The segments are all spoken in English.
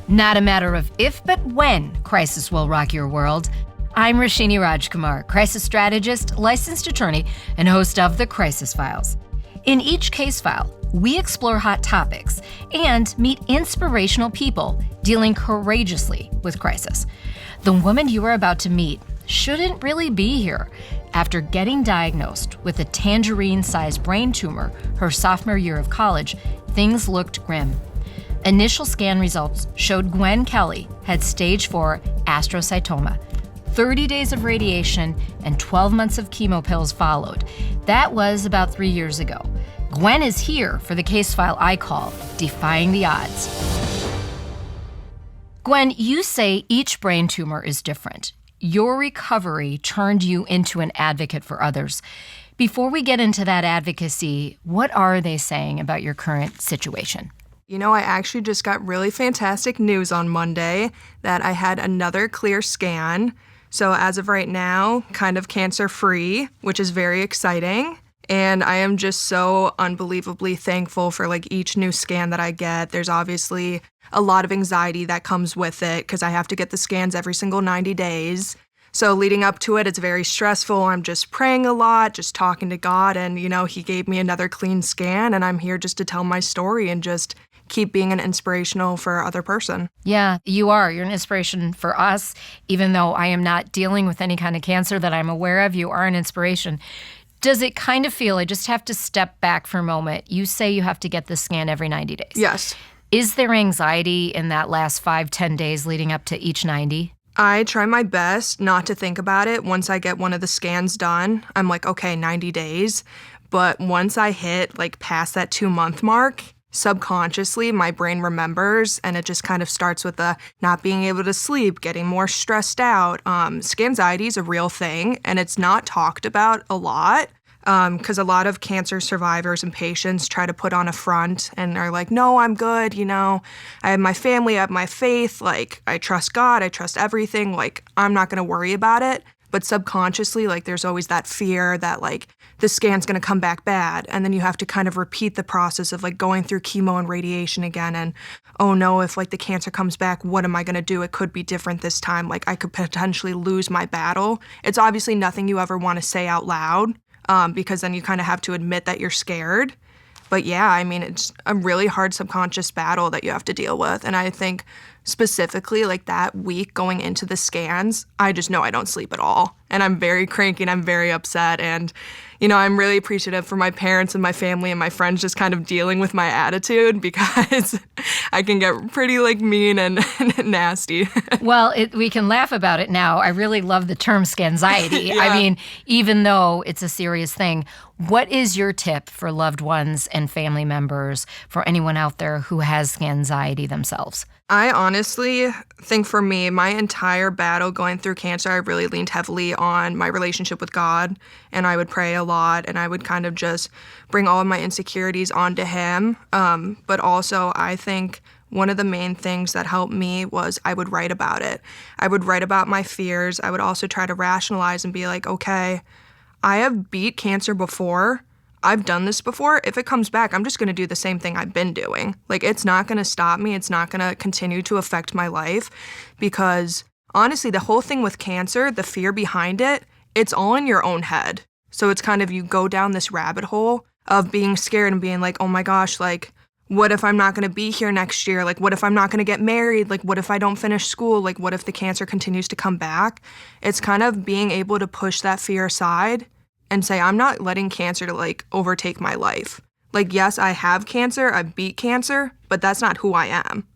Not a matter of if, but when crisis will rock your world. I'm Rashini Rajkumar, crisis strategist, licensed attorney, and host of The Crisis Files. In each case file, we explore hot topics and meet inspirational people dealing courageously with crisis. The woman you are about to meet shouldn't really be here. After getting diagnosed with a tangerine-sized brain tumor her sophomore year of college, things looked grim. Initial scan results showed Gwen Kelly had stage 4 astrocytoma. 30 days of radiation and 12 months of chemo pills followed. That was about 3 years ago. Gwen is here for the case file I call Defying the Odds. Gwen, you say each brain tumor is different. Your recovery turned you into an advocate for others. Before we get into that advocacy, what are they saying about your current situation? You know, I actually just got really fantastic news on Monday that I had another clear scan. So as of right now, kind of cancer-free, which is very exciting. And I am just so unbelievably thankful for each new scan that I get. There's obviously a lot of anxiety that comes with it because I have to get the scans every single 90 days. So leading up to it, it's very stressful. I'm just praying a lot, just talking to God. And, he gave me another clean scan. And I'm here just to tell my story and just keep being an inspirational for other person. Yeah, you are. You're an inspiration for us. Even though I am not dealing with any kind of cancer that I'm aware of, you are an inspiration. Does it kind of feel, I just have to step back for a moment. You say you have to get the scan every 90 days. Yes. Is there anxiety in that last 5-10 days leading up to each 90? I try my best not to think about it. Once I get one of the scans done, I'm like, okay, 90 days. But once I hit past that 2-month mark, subconsciously, my brain remembers, and it just kind of starts with the not being able to sleep, getting more stressed out. Scanxiety is a real thing, and it's not talked about a lot because a lot of cancer survivors and patients try to put on a front and are like, no, I'm good, I have my family, I have my faith, I trust God, I trust everything, I'm not going to worry about it. But subconsciously, there's always that fear that, the scan's going to come back bad. And then you have to kind of repeat the process of, going through chemo and radiation again. And, oh, no, if, the cancer comes back, what am I going to do? It could be different this time. I could potentially lose my battle. It's obviously nothing you ever want to say out loud because then you kind of have to admit that you're scared. But, yeah, it's a really hard subconscious battle that you have to deal with. And I think specifically, that week going into the scans, I just know I don't sleep at all. And I'm very cranky and I'm very upset. And, I'm really appreciative for my parents and my family and my friends just kind of dealing with my attitude because I can get pretty, mean and nasty. Well, we can laugh about it now. I really love the term scanxiety. Yeah. Even though it's a serious thing, what is your tip for loved ones and family members, for anyone out there who has scanxiety themselves? I honestly think for me, my entire battle going through cancer, I really leaned heavily on my relationship with God, and I would pray a lot, and I would kind of just bring all of my insecurities onto Him. But also, I think one of the main things that helped me was I would write about it. I would write about my fears. I would also try to rationalize and be like, okay, I have beat cancer before. I've done this before. If it comes back, I'm just going to do the same thing I've been doing. It's not going to stop me. It's not going to continue to affect my life because honestly, the whole thing with cancer, the fear behind it, it's all in your own head. So it's kind of you go down this rabbit hole of being scared and being like, oh my gosh, what if I'm not going to be here next year? What if I'm not going to get married? What if I don't finish school? What if the cancer continues to come back? It's kind of being able to push that fear aside and say, I'm not letting cancer to overtake my life. Yes, I have cancer, I beat cancer, but that's not who I am.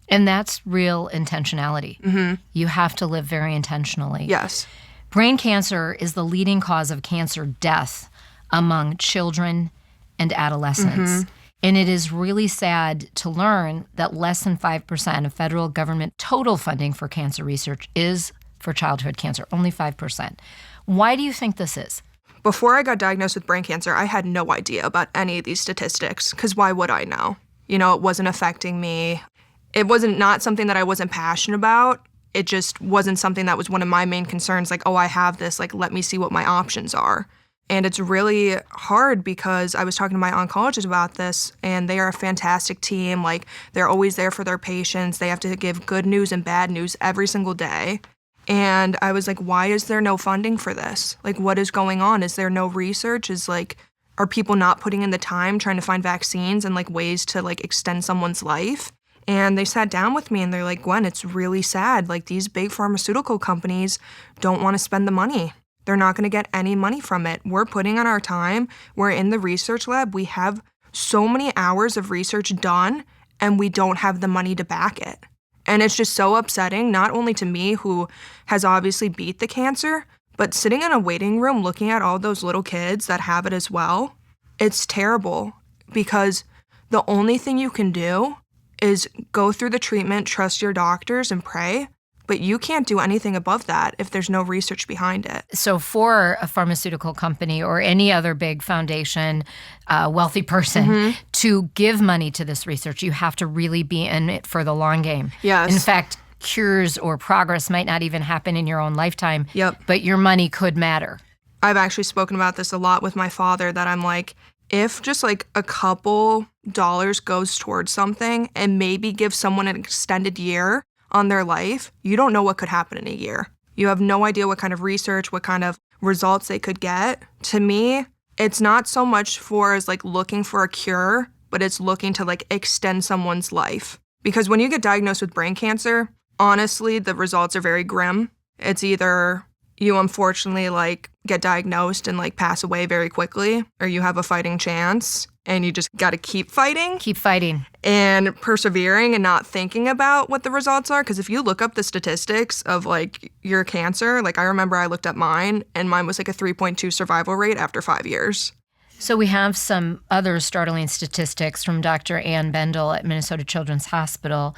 And that's real intentionality. Mm-hmm. You have to live very intentionally. Yes. Brain cancer is the leading cause of cancer death among children and adolescents. Mm-hmm. And it is really sad to learn that less than 5% of federal government total funding for cancer research is for childhood cancer, only 5%. Why do you think this is? Before I got diagnosed with brain cancer, I had no idea about any of these statistics, because why would I know? It wasn't affecting me. It wasn't not something that I wasn't passionate about. It just wasn't something that was one of my main concerns, oh, I have this, let me see what my options are. And it's really hard because I was talking to my oncologist about this, and they are a fantastic team. Like, they're always there for their patients. They have to give good news and bad news every single day. And I was like, why is there no funding for this? Like, what is going on? Is there no research? Are people not putting in the time trying to find vaccines and like ways to like extend someone's life? And they sat down with me and they're like, Gwen, it's really sad. Like, these big pharmaceutical companies don't want to spend the money. They're not going to get any money from it. We're putting in our time. We're in the research lab. We have so many hours of research done, and we don't have the money to back it. And it's just so upsetting, not only to me, who has obviously beat the cancer, but sitting in a waiting room looking at all those little kids that have it as well. It's terrible because the only thing you can do is go through the treatment, trust your doctors, and pray. But you can't do anything above that if there's no research behind it. So for a pharmaceutical company or any other big foundation, wealthy person, to give money to this research, you have to really be in it for the long game. Yes. In fact, cures or progress might not even happen in your own lifetime, Yep. but your money could matter. I've actually spoken about this a lot with my father, that I'm like, if just like a couple dollars goes towards something and maybe give someone an extended year on their life, you don't know what could happen in a year. You have no idea what kind of research, what kind of results they could get. To me, it's not so much for as like looking for a cure, but it's looking to like extend someone's life. Because when you get diagnosed with brain cancer, honestly, the results are very grim. It's either you unfortunately like get diagnosed and like pass away very quickly, or you have a fighting chance and you just got to keep fighting. Keep fighting. And persevering and not thinking about what the results are. Because if you look up the statistics of like your cancer, like I remember I looked up mine and mine was like a 3.2 survival rate after 5 years. So we have some other startling statistics from Dr. Ann Bendel at Minnesota Children's Hospital.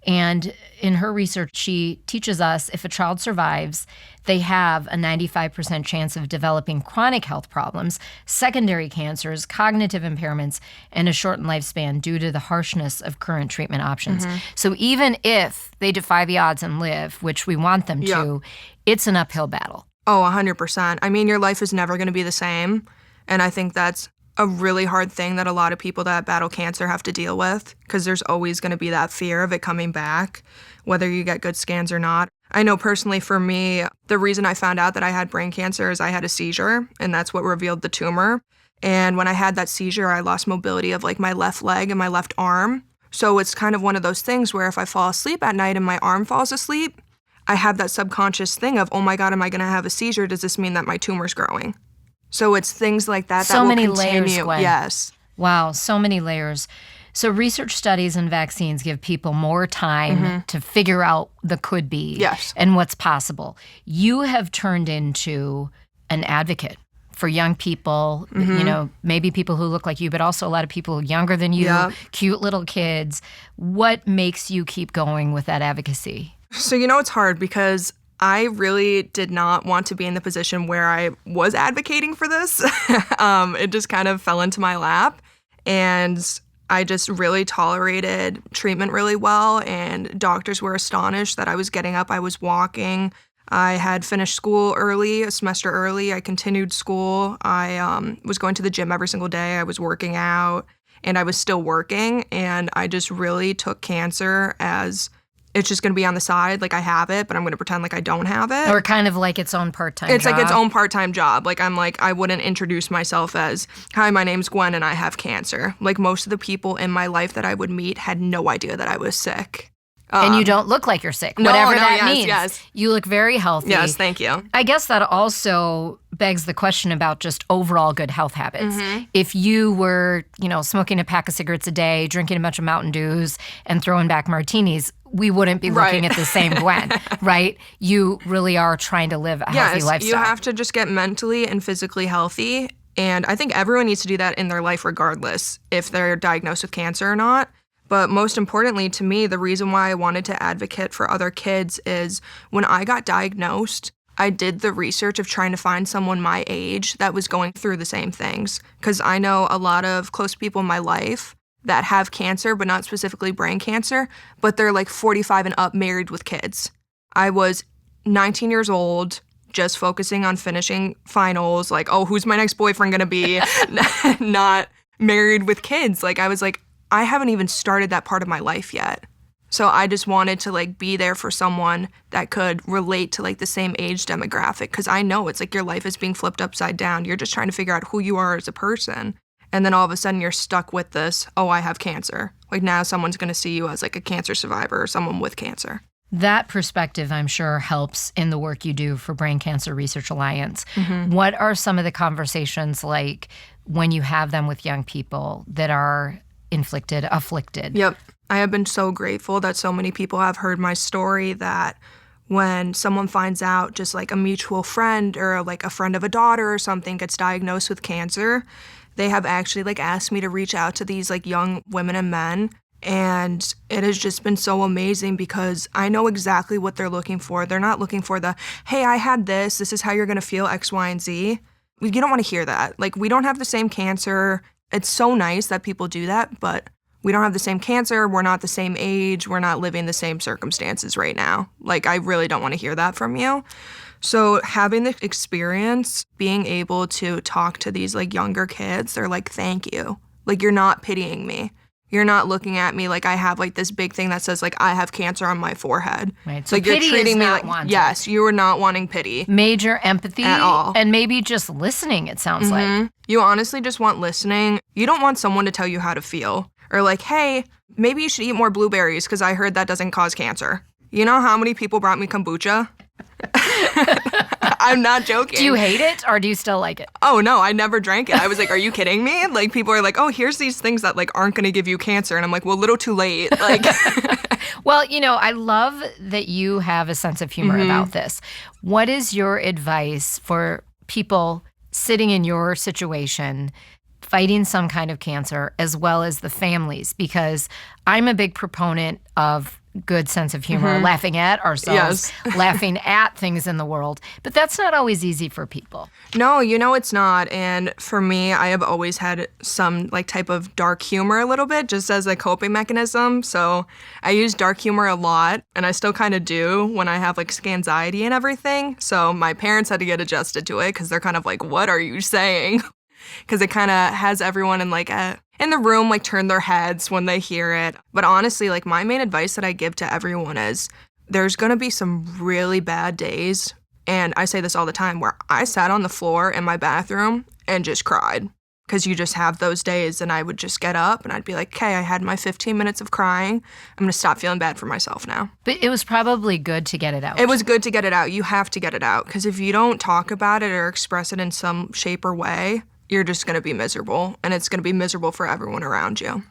And in her research, she teaches us if a child survives, they have a 95% chance of developing chronic health problems, secondary cancers, cognitive impairments, and a shortened lifespan due to the harshness of current treatment options. So even if they defy the odds and live, which we want them to, it's an uphill battle. Oh, 100%. I mean, your life is never going to be the same. And I think that's a really hard thing that a lot of people that battle cancer have to deal with, because there's always going to be that fear of it coming back, whether you get good scans or not. I know personally for me, the reason I found out that I had brain cancer is I had a seizure, and that's what revealed the tumor. And when I had that seizure, I lost mobility of like my left leg and my left arm. So it's kind of one of those things where if I fall asleep at night and my arm falls asleep, I have that subconscious thing of, oh my God, am I going to have a seizure? Does this mean that my tumor's growing? So it's things like that that will continue. So many layers, Gwen. Yes. Wow, so many layers. So research studies and vaccines give people more time to figure out the could be and what's possible. You have turned into an advocate for young people, you know, maybe people who look like you, but also a lot of people younger than you, cute little kids. What makes you keep going with that advocacy? So, you know, it's hard because I really did not want to be in the position where I was advocating for this. It just kind of fell into my lap. And I just really tolerated treatment really well. And doctors were astonished that I was getting up, I was walking. I had finished school early, a semester early. I continued school. I was going to the gym every single day. I was working out and I was still working. And I just really took cancer as it's just going to be on the side. Like I have it, but I'm going to pretend like I don't have it. Or kind of like its own part-time job. It's like its own part-time job. Like I wouldn't introduce myself as, hi, my name's Gwen and I have cancer. Like most of the people in my life that I would meet had no idea that I was sick. And you don't look like you're sick, whatever that means. Yes. You look very healthy. Yes, thank you. I guess that also begs the question about just overall good health habits. If you were, you know, smoking a pack of cigarettes a day, drinking a bunch of Mountain Dews, and throwing back martinis, we wouldn't be looking at the same Gwen, right? You really are trying to live a healthy lifestyle. You have to just get mentally and physically healthy. And I think everyone needs to do that in their life regardless if they're diagnosed with cancer or not. But most importantly to me, the reason why I wanted to advocate for other kids is when I got diagnosed, I did the research of trying to find someone my age that was going through the same things. Because I know a lot of close people in my life that have cancer, but not specifically brain cancer, but they're like 45 and up, married with kids. I was 19 years old, just focusing on finishing finals, like, oh, who's my next boyfriend gonna be? Not married with kids. Like, I was like, I haven't even started that part of my life yet. So I just wanted to like be there for someone that could relate to like the same age demographic, because I know it's like your life is being flipped upside down. You're just trying to figure out who you are as a person. And then all of a sudden you're stuck with this, oh, I have cancer. Like now someone's going to see you as like a cancer survivor or someone with cancer. That perspective, I'm sure, helps in the work you do for Brain Cancer Research Alliance. What are some of the conversations like when you have them with young people that are afflicted? Yep. I have been so grateful that so many people have heard my story, that when someone finds out, just like a mutual friend or like a friend of a daughter or something gets diagnosed with cancer, they have actually like asked me to reach out to these like young women and men. And it has just been so amazing because I know exactly what they're looking for. They're not looking for the, hey, I had this is how you're going to feel, X, Y, and Z. You don't want to hear that. Like, we don't have the same cancer. It's so nice that people do that, but we don't have the same cancer. We're not the same age. We're not living the same circumstances right now. Like, I really don't want to hear that from you. So having the experience, being able to talk to these like younger kids, they're like, thank you. Like, you're not pitying me. You're not looking at me like I have like this big thing that says like I have cancer on my forehead. Right. So like you're pity treating is me not like wanted. Yes, you are not wanting pity. Major empathy at all. And maybe just listening, it sounds like. You honestly just want listening. You don't want someone to tell you how to feel. Or like, hey, maybe you should eat more blueberries because I heard that doesn't cause cancer. You know how many people brought me kombucha? I'm not joking. Do you hate it or do you still like it? Oh, no, I never drank it. I was like, are you kidding me? Like, people are like, oh, here's these things that like aren't going to give you cancer. And I'm like, well, a little too late. Like, well, you know, I love that you have a sense of humor about this. What is your advice for people sitting in your situation, fighting some kind of cancer, as well as the families? Because I'm a big proponent of good sense of humor, laughing at ourselves, laughing at things in the world. But that's not always easy for people. No, you know it's not. And for me, I have always had some like type of dark humor a little bit, just as a coping mechanism. So I use dark humor a lot, and I still kind of do when I have like anxiety and everything. So my parents had to get adjusted to it because they're kind of like, what are you saying? Because it kind of has everyone in like in the room like turn their heads when they hear it. But honestly, like my main advice that I give to everyone is there's going to be some really bad days. And I say this all the time where I sat on the floor in my bathroom and just cried. Because you just have those days, and I would just get up and I'd be like, okay, I had my 15 minutes of crying. I'm going to stop feeling bad for myself now. But it was probably good to get it out. It was good to get it out. You have to get it out. Because if you don't talk about it or express it in some shape or way, you're just going to be miserable, and it's going to be miserable for everyone around you.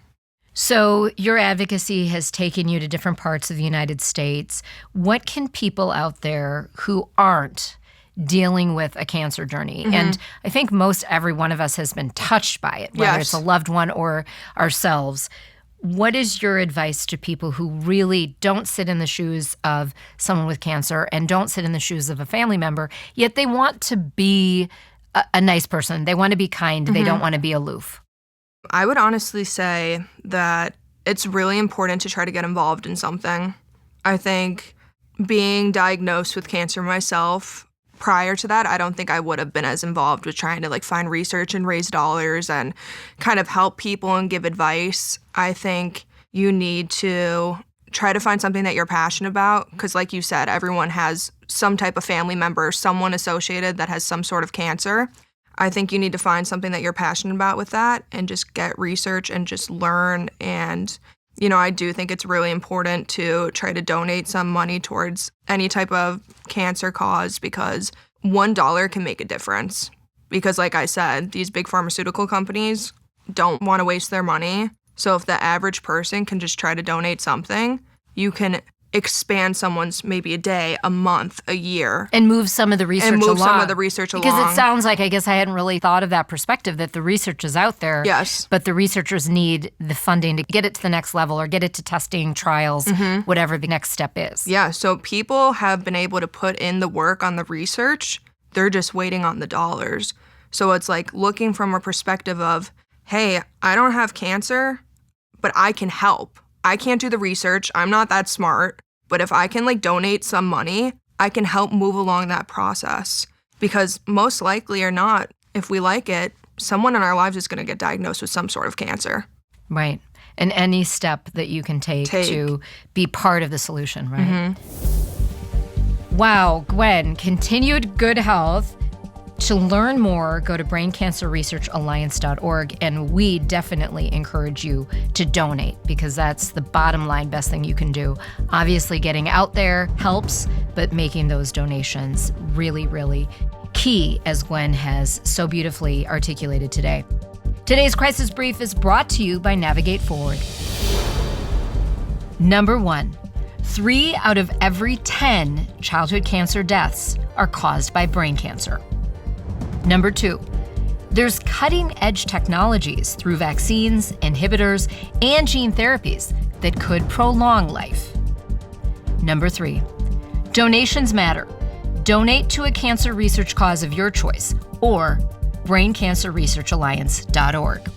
So your advocacy has taken you to different parts of the United States. What can people out there who aren't dealing with a cancer journey, and I think most every one of us has been touched by it, whether it's a loved one or ourselves, what is your advice to people who really don't sit in the shoes of someone with cancer and don't sit in the shoes of a family member, yet they want to be a nice person. They want to be kind. They don't want to be aloof. I would honestly say that it's really important to try to get involved in something. I think being diagnosed with cancer myself, prior to that, I don't think I would have been as involved with trying to like find research and raise dollars and kind of help people and give advice. I think you need to try to find something that you're passionate about, because like you said, everyone has some type of family member, someone associated that has some sort of cancer. I think you need to find something that you're passionate about with that and just get research and just learn. And, you know, I do think it's really important to try to donate some money towards any type of cancer cause, because $1 can make a difference. Because like I said, these big pharmaceutical companies don't want to waste their money. So if the average person can just try to donate something, you can expand someone's maybe a day, a month, a year. And move some of the research along. Because it sounds like, I guess I hadn't really thought of that perspective, that the research is out there. Yes. But the researchers need the funding to get it to the next level or get it to testing, trials, whatever the next step is. Yeah, so people have been able to put in the work on the research. They're just waiting on the dollars. So it's like looking from a perspective of, hey, I don't have cancer, but I can help. I can't do the research. I'm not that smart. But if I can like donate some money, I can help move along that process. Because most likely or not, if we like it, someone in our lives is going to get diagnosed with some sort of cancer. Right. And any step that you can take to be part of the solution, right? Wow, Gwen, continued good health. To learn more, go to braincancerresearchalliance.org, and we definitely encourage you to donate because that's the bottom line best thing you can do. Obviously, getting out there helps, but making those donations really, really key, as Gwen has so beautifully articulated today. Today's Crisis Brief is brought to you by Navigate Forward. Number 1, 3 out of every 10 childhood cancer deaths are caused by brain cancer. Number 2, there's cutting-edge technologies through vaccines, inhibitors, and gene therapies that could prolong life. Number 3, donations matter. Donate to a cancer research cause of your choice or braincancerresearchalliance.org.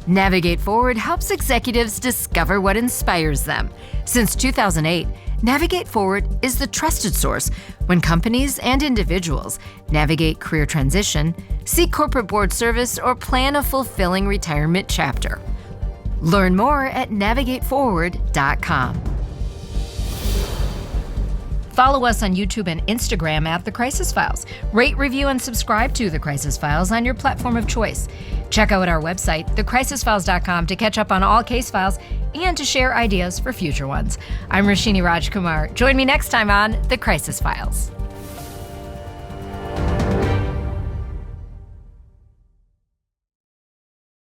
Navigate Forward helps executives discover what inspires them. Since 2008, Navigate Forward is the trusted source when companies and individuals navigate career transition, seek corporate board service, or plan a fulfilling retirement chapter. Learn more at navigateforward.com. Follow us on YouTube and Instagram at The Crisis Files. Rate, review, and subscribe to The Crisis Files on your platform of choice. Check out our website, thecrisisfiles.com, to catch up on all case files and to share ideas for future ones. I'm Rashini Rajkumar. Join me next time on The Crisis Files.